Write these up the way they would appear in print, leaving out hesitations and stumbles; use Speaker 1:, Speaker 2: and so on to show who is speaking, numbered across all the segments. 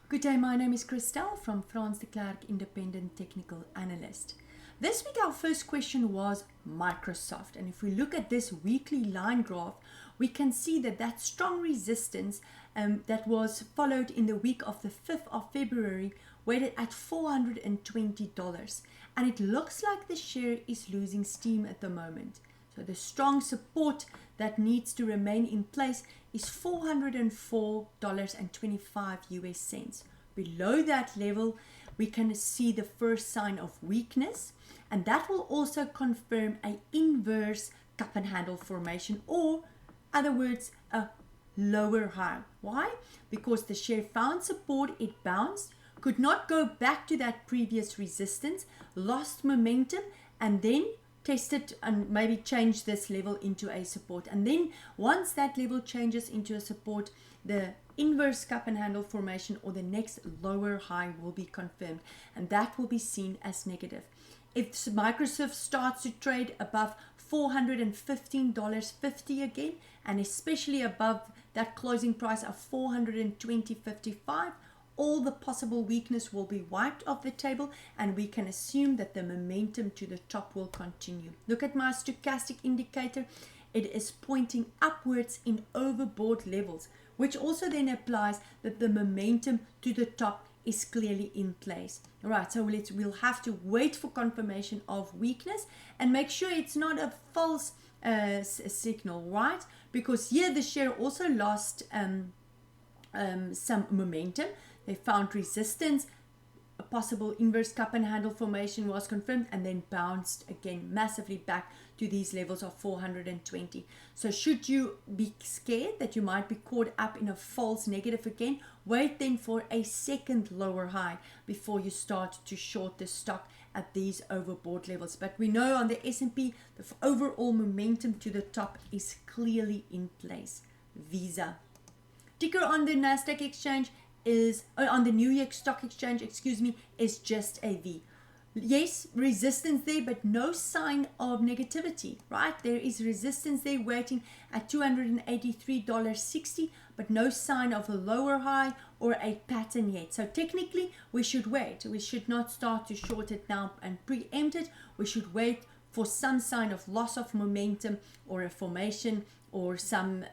Speaker 1: Good day, my name is Christelle from Frans, the Klerk Independent Technical Analyst. This week our first question was Microsoft, and if we look at this weekly line graph, we can see that strong resistance that was followed in the week of the 5th of February weighted at $420, and it looks like the share is losing steam at the moment. So the strong support that needs to remain in place is $404.25. Below that level, we can see the first sign of weakness, and that will also confirm an inverse cup and handle formation, or other words, a lower high. Why? Because the share found support, it bounced, could not go back to that previous resistance, lost momentum, and then tested and maybe change this level into a support. And then once that level changes into a support, the inverse cup and handle formation or the next lower high will be confirmed, and that will be seen as negative. If Microsoft starts to trade above $415.50 again, and especially above that closing price of $420.55, all the possible weakness will be wiped off the table, and we can assume that the momentum to the top will continue. Look at my stochastic indicator. It is pointing upwards in overbought levels, which also then applies that the momentum to the top is clearly in place. All right, so we'll have to wait for confirmation of weakness and make sure it's not a false signal, right? Because here the share also lost some momentum. They found resistance, a possible inverse cup and handle formation was confirmed, and then bounced again massively back to these levels of 420. So should you be scared that you might be caught up in a false negative again, wait then for a second lower high before you start to short the stock at these overbought levels. But we know on the S&P, the overall momentum to the top is clearly in place. Visa. Ticker on the Nasdaq exchange is, on the New York Stock Exchange, is just a V. Yes, resistance there, but no sign of negativity, right? There is resistance there waiting at $283.60, but no sign of a lower high or a pattern yet. So technically, we should wait. We should not start to short it now and preempt it. We should wait for some sign of loss of momentum or a formation or some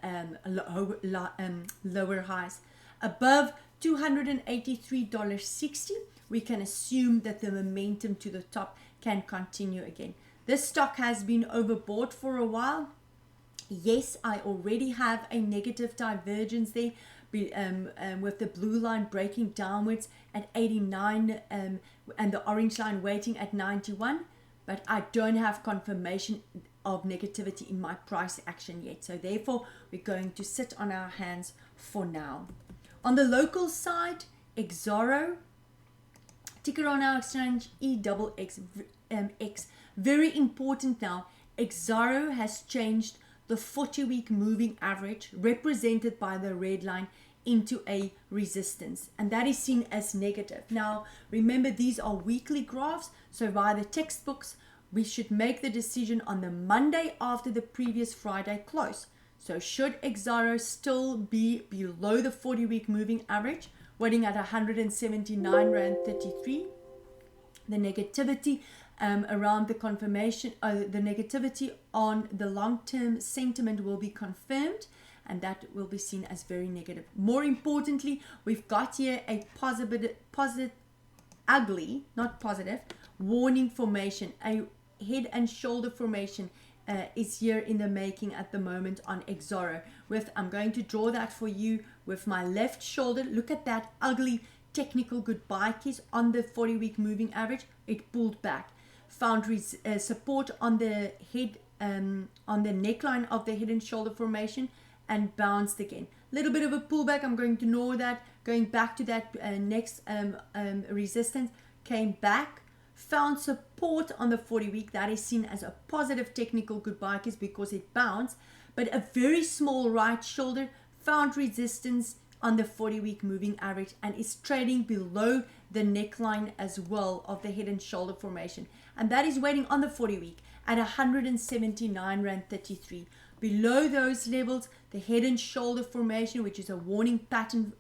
Speaker 1: lower highs. Above $283.60, we can assume that the momentum to the top can continue again. This stock has been overbought for a while. Yes, I already have a negative divergence there with the blue line breaking downwards at 89 and the orange line waiting at 91, but I don't have confirmation of negativity in my price action yet. So therefore, we're going to sit on our hands for now. On the local side, Exxaro, ticker on our exchange EXX. Very important now, Exxaro has changed the 40-week moving average represented by the red line into a resistance, and that is seen as negative. Now, remember, these are weekly graphs, so by the textbooks, we should make the decision on the Monday after the previous Friday close. So should Exxaro still be below the 40-week moving average, waiting at 179 Rand 33, the negativity around the confirmation, the negativity on the long-term sentiment will be confirmed, and that will be seen as very negative. More importantly, we've got here a ugly, not positive, warning formation, a head and shoulder formation is here in the making at the moment on Exxaro. I'm going to draw that for you with my left shoulder. Look at that ugly technical goodbye kiss on the 40-week moving average. It pulled back, found support on the head, on the neckline of the head and shoulder formation, and bounced again. Little bit of a pullback. I'm going to ignore that. Going back to that next resistance, came back, found support on the 40-week. That is seen as a positive technical goodbye kiss because it bounced, but a very small right shoulder found resistance on the 40-week moving average and is trading below the neckline as well of the head and shoulder formation, and that is waiting on the 40-week at 179 Rand 33. Below those levels, the head and shoulder formation, which is a warning pattern,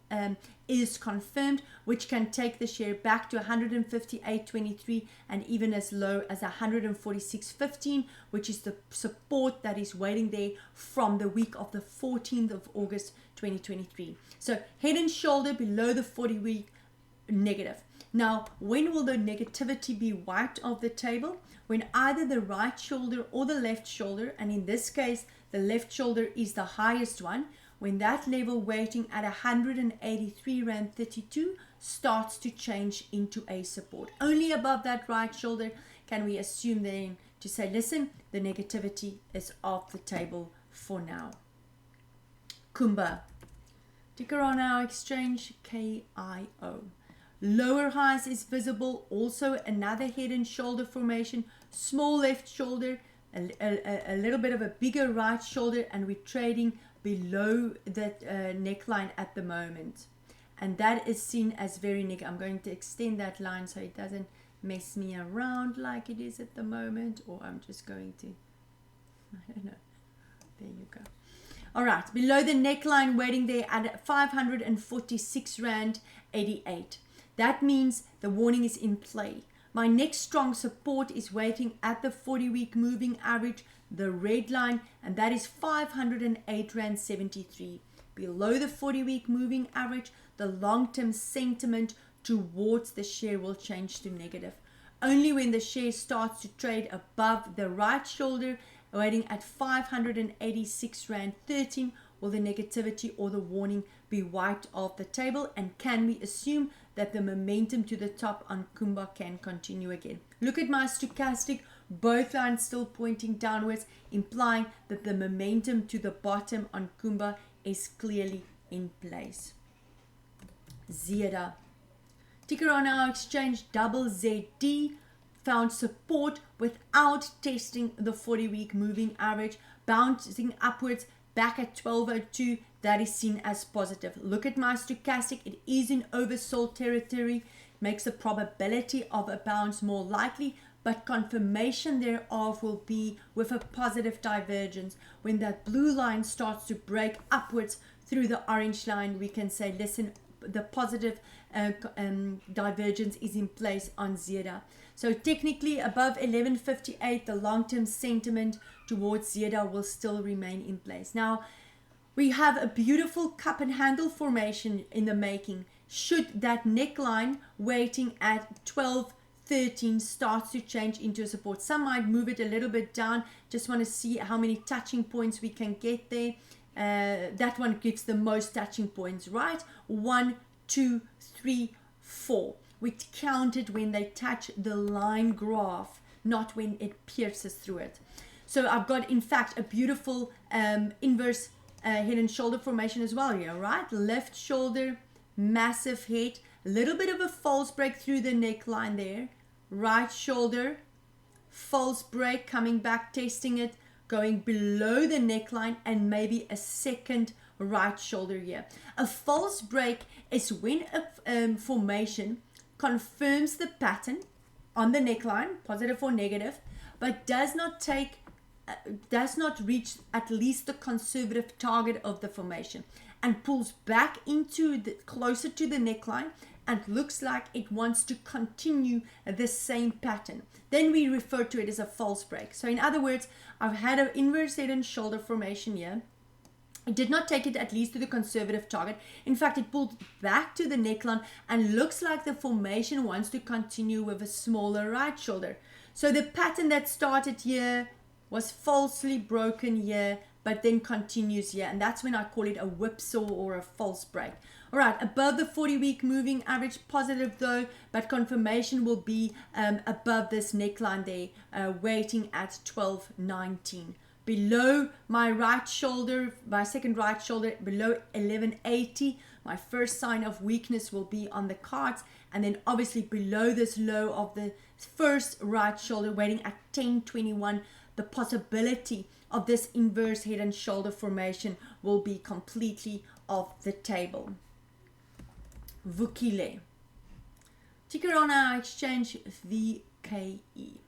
Speaker 1: is confirmed, which can take the share back to 158.23 and even as low as 146.15, which is the support that is waiting there from the week of the 14th of August 2023. So head and shoulder below the 40-week negative. Now, when will the negativity be wiped off the table? When either the right shoulder or the left shoulder, and in this case, the left shoulder is the highest one, when that level weighting at 183.32 Rand starts to change into a support. Only above that right shoulder can we assume then to say, listen, the negativity is off the table for now. Kumba. Ticker on our exchange, KIO. Lower highs is visible, also another head and shoulder formation, small left shoulder, a little bit of a bigger right shoulder, and we're trading below that neckline at the moment. And that is seen as very negative. I'm going to extend that line so it doesn't mess me around like it is at the moment, or I'm just going to, I don't know. There you go. All right, below the neckline waiting there at 546 Rand 88. That means the warning is in play. My next strong support is waiting at the 40-week moving average, the red line, and that is 508 Rand 73. Below the 40-week moving average, the long-term sentiment towards the share will change to negative. Only when the share starts to trade above the right shoulder, waiting at 586 Rand 13, will the negativity or the warning be wiped off the table, and can we assume that the momentum to the top on Kumba can continue again. Look at my stochastic, both lines still pointing downwards, implying that the momentum to the bottom on Kumba is clearly in place. Zeda. Ticker on our exchange, ZD, found support without testing the 40-week moving average, bouncing upwards back at 1202. That is seen as positive. Look at my stochastic. It is in oversold territory. Makes the probability of a bounce more likely, but confirmation thereof will be with a positive divergence. When that blue line starts to break upwards through the orange line, we can say, listen, the positive divergence is in place on Zeda. So technically above 1158, the long-term sentiment towards Zeda will still remain in place. Now, we have a beautiful cup and handle formation in the making. Should that neckline waiting at 1213 starts to change into a support. Some might move it a little bit down. Just want to see how many touching points we can get there. That one gives the most touching points, right? 1, 2, 3, 4. We count it when they touch the line graph, not when it pierces through it. So I've got, in fact, a beautiful inverse head and shoulder formation as well here, right? Left shoulder, massive head, a little bit of a false break through the neckline there. Right shoulder, false break, coming back, testing it, going below the neckline, and maybe a second right shoulder here. A false break is when a formation confirms the pattern on the neckline, positive or negative, but does not reach at least the conservative target of the formation, and pulls back into closer to the neckline and looks like it wants to continue the same pattern. Then we refer to it as a false break. So in other words, I've had an inverse head and shoulder formation here. It did not take it at least to the conservative target. In fact, it pulled back to the neckline and looks like the formation wants to continue with a smaller right shoulder. So the pattern that started here was falsely broken here, but then continues here. And that's when I call it a whipsaw or a false break. All right, above the 40-week moving average, positive though, but confirmation will be above this neckline there, waiting at 1219. Below my right shoulder, my second right shoulder, below 1180, my first sign of weakness will be on the cards. And then obviously below this low of the first right shoulder, waiting at 1021, the possibility of this inverse head and shoulder formation will be completely off the table. Vukile. Ticker on our exchange, VKE.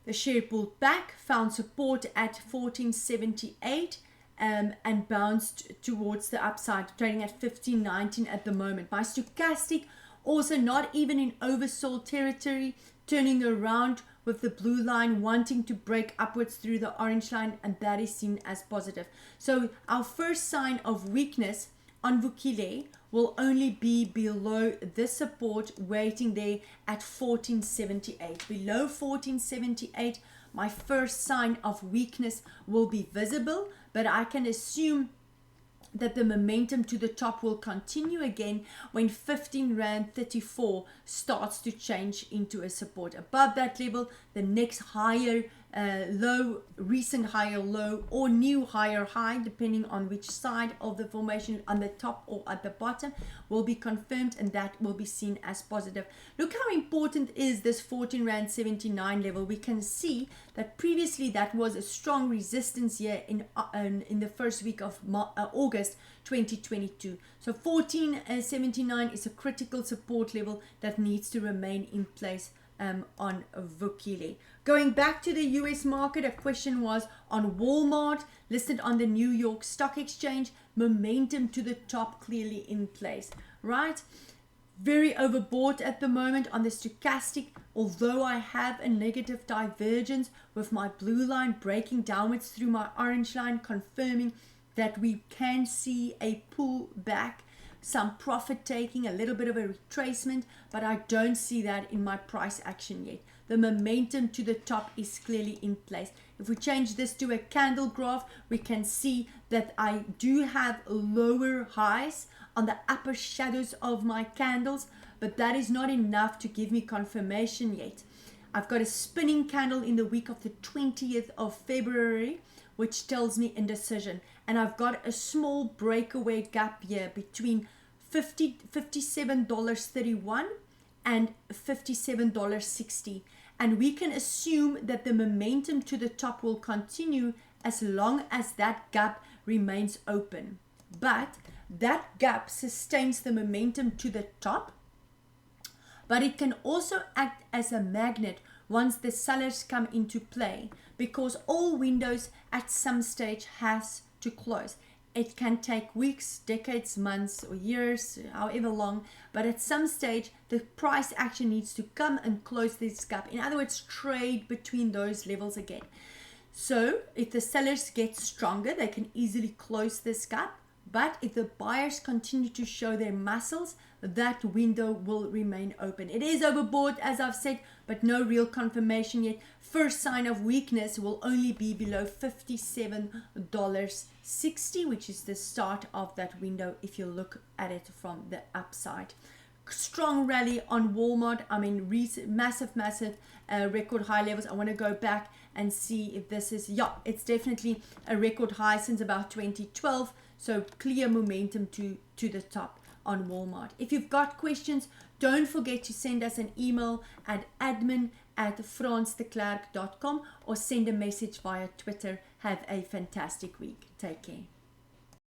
Speaker 1: The share pulled back, found support at 1478 and bounced towards the upside, trading at 1519 at the moment. My stochastic also not even in oversold territory, turning around with the blue line wanting to break upwards through the orange line, and that is seen as positive. So our first sign of weakness on Vukile will only be below this support, waiting there at 1478. Below 1478, my first sign of weakness will be visible, but I can assume that the momentum to the top will continue again when 15 Rand 34 starts to change into a support. Above that level, the next higher low, recent higher low, or new higher high, depending on which side of the formation, on the top or at the bottom, will be confirmed, and that will be seen as positive. Look how important is this 14 Rand 79 level. We can see that previously that was a strong resistance here in the first week of August 2022. So 14.79 is a critical support level that needs to remain in place on Vukile. Going back to the US market, a question was on Walmart, listed on the New York Stock Exchange. Momentum to the top clearly in place, right? Very overbought at the moment on the stochastic, although I have a negative divergence with my blue line breaking downwards through my orange line, confirming that we can see a pull back, some profit taking, a little bit of a retracement, but I don't see that in my price action yet. The momentum to the top is clearly in place. If we change this to a candle graph, we can see that I do have lower highs on the upper shadows of my candles, but that is not enough to give me confirmation yet. I've got a spinning candle in the week of the 20th of February, which tells me indecision. And I've got a small breakaway gap here between $57.31 and $57.60. And we can assume that the momentum to the top will continue as long as that gap remains open. But that gap sustains the momentum to the top, but it can also act as a magnet once the sellers come into play, because all windows at some stage has to close. It can take weeks, decades, months, or years, however long, but at some stage the price action needs to come and close this gap. In other words, trade between those levels again. So if the sellers get stronger, they can easily close this gap. But if the buyers continue to show their muscles, that window will remain open. It is overbought, as I've said, but no real confirmation yet. First sign of weakness will only be below $57.60, which is the start of that window if you look at it from the upside. Strong rally on Walmart. I mean, massive record high levels. I want to go back and see if this is, yeah, it's definitely a record high since about 2012. So clear momentum to the top on Walmart. If you've got questions, don't forget to send us an email at admin@fransdeklerk.com or send a message via Twitter. Have a fantastic week. Take care.